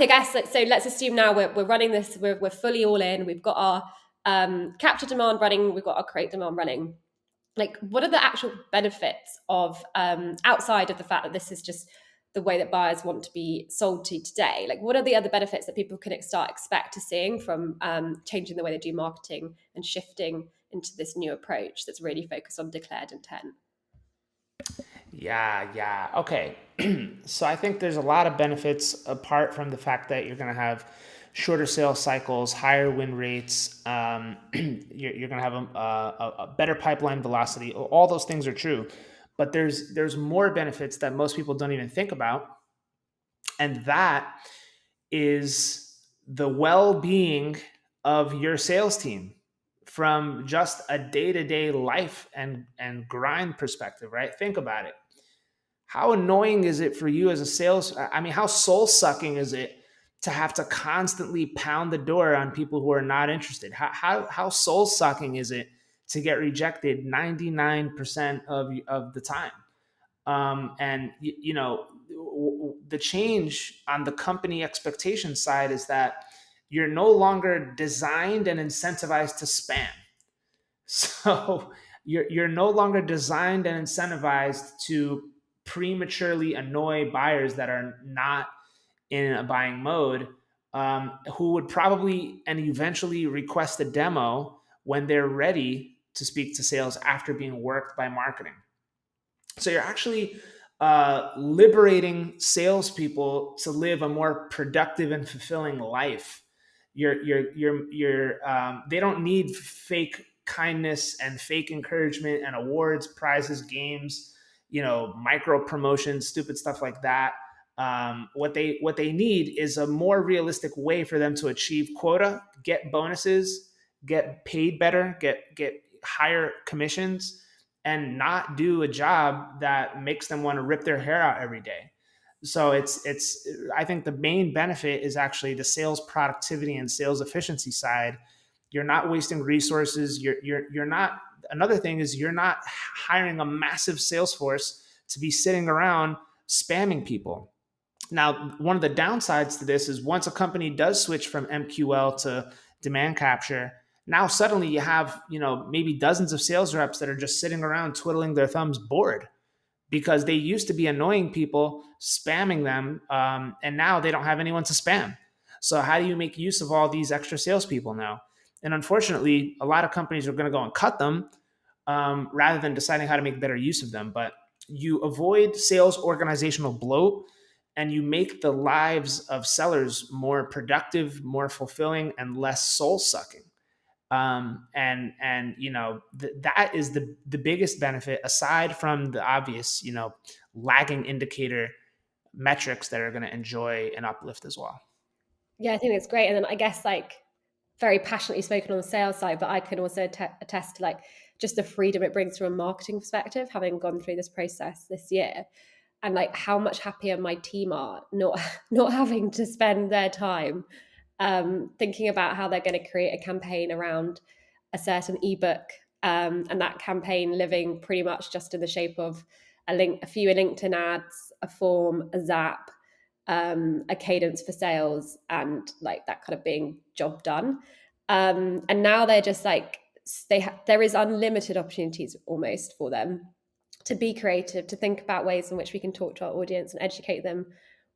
I guess so. Let's assume now we're running this. We're fully all in. We've got our capture demand running. We've got our create demand running. Like, what are the actual benefits of outside of the fact that this is just the way that buyers want to be sold to today? Like, what are the other benefits that people can expect to seeing from changing the way they do marketing and shifting into this new approach that's really focused on declared intent? Yeah. Okay. So I think there's a lot of benefits apart from the fact that you're going to have shorter sales cycles, higher win rates. You're going to have a better pipeline velocity. All those things are true, but there's more benefits that most people don't even think about, and that is the well-being of your sales team from just a day-to-day life and grind perspective, right? Think about it. How annoying is it for you as a sales? I mean, how soul sucking is it to have to constantly pound the door on people who are not interested? How soul sucking is it to get rejected 99% of the time? And the change on the company expectation side is that you're no longer designed and incentivized to spam. So you're no longer designed and incentivized to prematurely annoy buyers that are not in a buying mode, who would probably and eventually request a demo when they're ready to speak to sales after being worked by marketing. So you're actually liberating salespeople to live a more productive and fulfilling life. They don't need fake kindness and fake encouragement and awards, prizes, games, micro promotions, stupid stuff like that. What they need is a more realistic way for them to achieve quota, get bonuses, get paid better, get higher commissions, and not do a job that makes them want to rip their hair out every day. So it's I think the main benefit is actually the sales productivity and sales efficiency side. You're not wasting resources. You're not. Another thing is you're not hiring a massive sales force to be sitting around spamming people. Now, one of the downsides to this is once a company does switch from MQL to demand capture, now suddenly you have, maybe dozens of sales reps that are just sitting around twiddling their thumbs bored because they used to be annoying people, spamming them, and now they don't have anyone to spam. So how do you make use of all these extra salespeople now? And unfortunately, a lot of companies are going to go and cut them rather than deciding how to make better use of them. But you avoid sales organizational bloat, and you make the lives of sellers more productive, more fulfilling, and less soul sucking. That is the biggest benefit aside from the obvious, lagging indicator metrics that are going to enjoy an uplift as well. Yeah, I think it's great. And then I guess very passionately spoken on the sales side, but I can also attest to just the freedom it brings from a marketing perspective, having gone through this process this year, and how much happier my team are not having to spend their time thinking about how they're going to create a campaign around a certain ebook, and that campaign living pretty much just in the shape of a few LinkedIn ads, a form, a zap, a cadence for sales, and that kind of being job done. And now they're just there is unlimited opportunities almost for them to be creative, to think about ways in which we can talk to our audience and educate them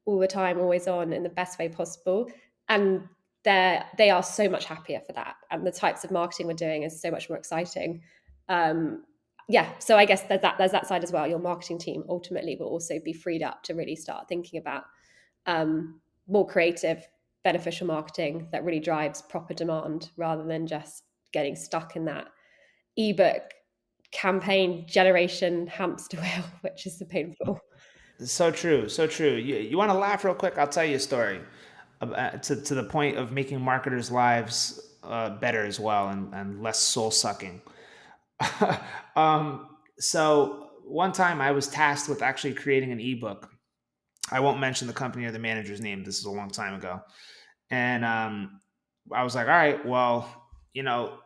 all the time, always on, in the best way possible. And they are so much happier for that. And the types of marketing we're doing is so much more exciting. So I guess there's that side as well. Your marketing team ultimately will also be freed up to really start thinking about more creative, beneficial marketing that really drives proper demand rather than just getting stuck in that ebook campaign generation hamster wheel, which is so painful. So true. You want to laugh real quick? I'll tell you a story to the point of making marketers' lives better as well and less soul sucking. So one time I was tasked with actually creating an ebook. I won't mention the company or the manager's name. This is a long time ago. And I was like, all right, well,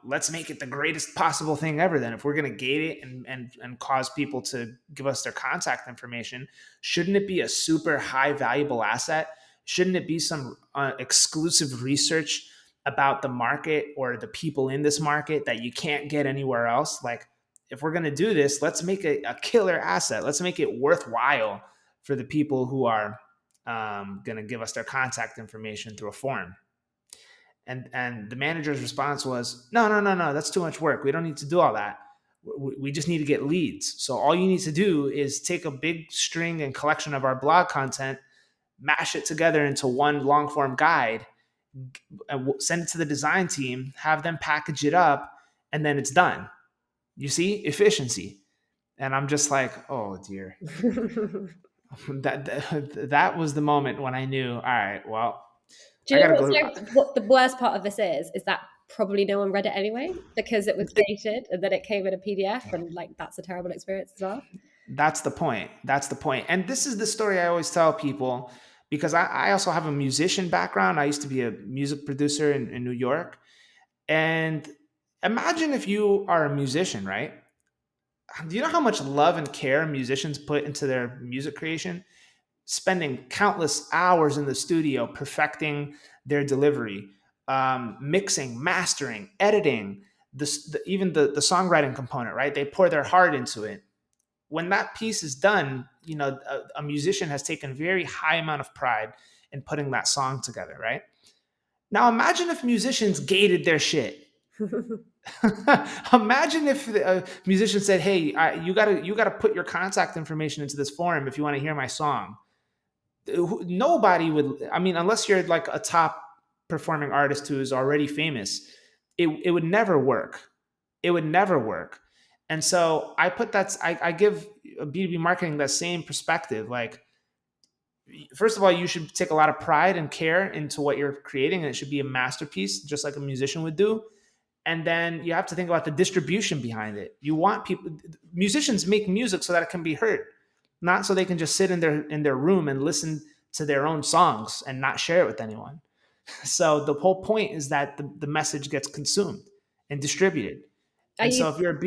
let's make it the greatest possible thing ever then. If we're going to gate it and cause people to give us their contact information, shouldn't it be a super high valuable asset? Shouldn't it be some exclusive research about the market or the people in this market that you can't get anywhere else? Like, if we're going to do this, let's make a killer asset. Let's make it worthwhile for the people who are going to give us their contact information through a form. And the manager's response was, no, that's too much work. We don't need to do all that. We just need to get leads. So all you need to do is take a big string and collection of our blog content, mash it together into one long form guide, and send it to the design team, have them package it up, and then it's done. You see, efficiency. And I'm just like, oh dear. that was the moment when I knew, all right, well, do you know what the worst part of this is that probably no one read it anyway because it was dated and then it came in a PDF, and like that's a terrible experience as well. That's the point. And this is the story I always tell people, because I also have a musician background. I used to be a music producer in New York. And imagine if you are a musician, right? Do you know how much love and care musicians put into their music creation? Spending countless hours in the studio perfecting their delivery, mixing, mastering, editing, even the songwriting component, right? They pour their heart into it. When that piece is done, a musician has taken very high amount of pride in putting that song together, right? Now imagine if musicians gated their shit. Imagine if a musician said, hey, you gotta put your contact information into this forum if you want to hear my song. Nobody would, unless you're like a top performing artist who is already famous, it would never work. It would never work. And so I give B2B marketing that same perspective. Like, first of all, you should take a lot of pride and care into what you're creating, and it should be a masterpiece, just like a musician would do. And then you have to think about the distribution behind it. You want musicians make music so that it can be heard, not so they can just sit in their room and listen to their own songs and not share it with anyone. So the whole point is that the message gets consumed and distributed. And so if you're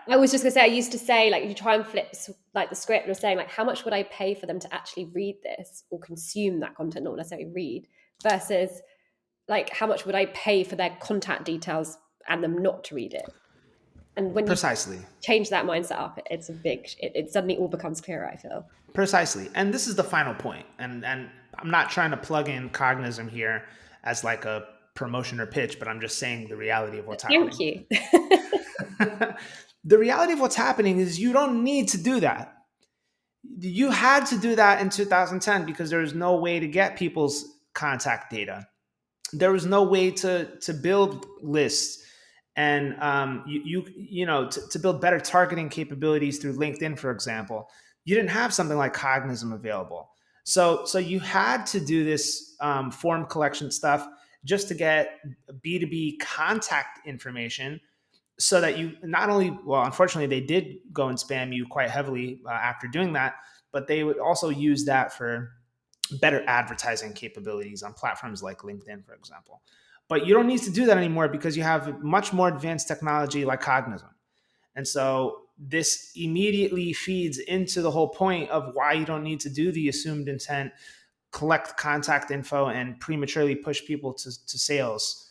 I was just gonna say, I used to say, like, you try and flip like the script, and saying like, how much would I pay for them to actually read this or consume that content, not necessarily read, versus like, how much would I pay for their contact details and them not to read it? And when precisely you change that mindset up, it's it suddenly all becomes clearer, I feel. Precisely. And this is the final point. And I'm not trying to plug in Cognism here as like a promotion or pitch, but I'm just saying the reality of what's happening. Thank you. The reality of what's happening is you don't need to do that. You had to do that in 2010 because there was no way to get people's contact data. There was no way to build lists and to build better targeting capabilities through LinkedIn, for example. You didn't have something like Cognism available. So you had to do this form collection stuff just to get B2B contact information, so that you not only, well, unfortunately, they did go and spam you quite heavily after doing that, but they would also use that for better advertising capabilities on platforms like LinkedIn, for example. But you don't need to do that anymore because you have much more advanced technology like Cognism. And so this immediately feeds into the whole point of why you don't need to do the assumed intent, collect contact info, and prematurely push people to sales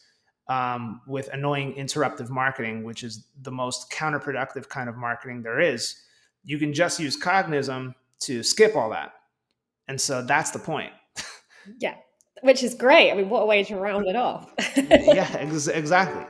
with annoying interruptive marketing, which is the most counterproductive kind of marketing there is. You can just use Cognism to skip all that. And so that's the point. Yeah, which is great. I mean, what a way to round it off. Yeah, exactly.